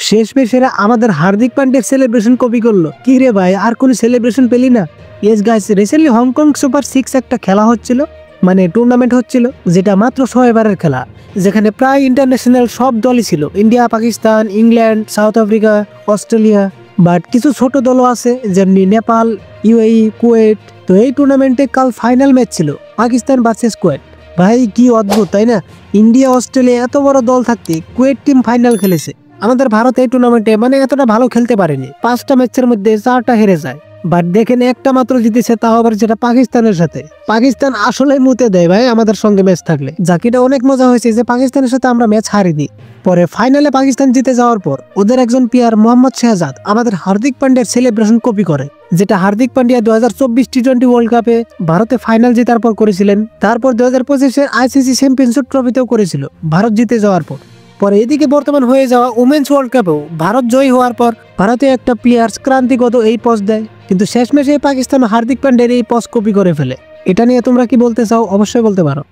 শেষ মেশেরা আমাদের Hardik পান্ডিয়ার celebration copy করলো। কি রে ভাই, আর কোন সেলিব্রেশন পেলি না? Yes guys, recently Hong Kong super 6 একটা খেলা হচ্ছিল, মানে টুর্নামেন্ট হচ্ছিল, যেটা মাত্র 6 ওভারের খেলা, যেখানে প্রায় ইন্টারন্যাশনাল সব দলই ছিল, India, Pakistan, England, south Africa, Australia, but কিছু ছোট দলও আছে যেমনি নেপাল, ইউএই, কুয়েট। তো এই টুর্নামেন্টে কাল ফাইনাল ম্যাচ ছিল পাকিস্তান ভার্সেস কুয়েট। ভাই কি অদ্ভুত তাই না? ইন্ডিয়া, অস্ট্রেলিয়া এত বড় দল থাকতে কুয়েট টিম ফাইনাল খেলেছে। আমাদের ভারত এই টুর্নামেন্টে মানে এতটা ভালো খেলতে পারেনি, 5টা ম্যাচের মধ্যে 4টা হেরে যায়। বাট দেখেন একটা মাত্র জিতেছে, তাও আবার যেটা পাকিস্তানের সাথে। পাকিস্তান আসলে মুতে দেয় ভাই আমাদের সঙ্গে ম্যাচ থাকলে। জাকিটা অনেক মজা হয়েছে যে পাকিস্তানের সাথে আমরা ম্যাচ হারিনি। পরে ফাইনালে পাকিস্তান জিতে যাওয়ার পর ওদের একজন প্লেয়ার মোহাম্মদ শাহজাদ আমাদের হার্দিক পান্ডিয়ার সেলিব্রেশন কপি করে, যেটা হার্দিক পান্ডিয়া 2024 টি20 ওয়ার্ল্ড কাপে ভারতে ফাইনাল জেতার পর করেছিলেন। তারপর 2025-এর আইসিসি চ্যাম্পিয়নশিপ ট্রফিতেও করেছিল ভারত জিতে যাওয়ার পর। পরে এদিকে বর্তমান হয়ে যাওয়া উমেন্স ওয়ার্ল্ড কাপেও ভারত জয়ী হওয়ার পর ভারতে একটা প্লেয়ার ক্রান্তিগত এই পোস্ট দেয়, কিন্তু শেষমেশে পাকিস্তান হার্দিক পান্ডিয়ার এই পোস্ট কপি করে ফেলে। এটা নিয়ে তোমরা কি বলতে চাও? অবশ্যই বলতে পারো।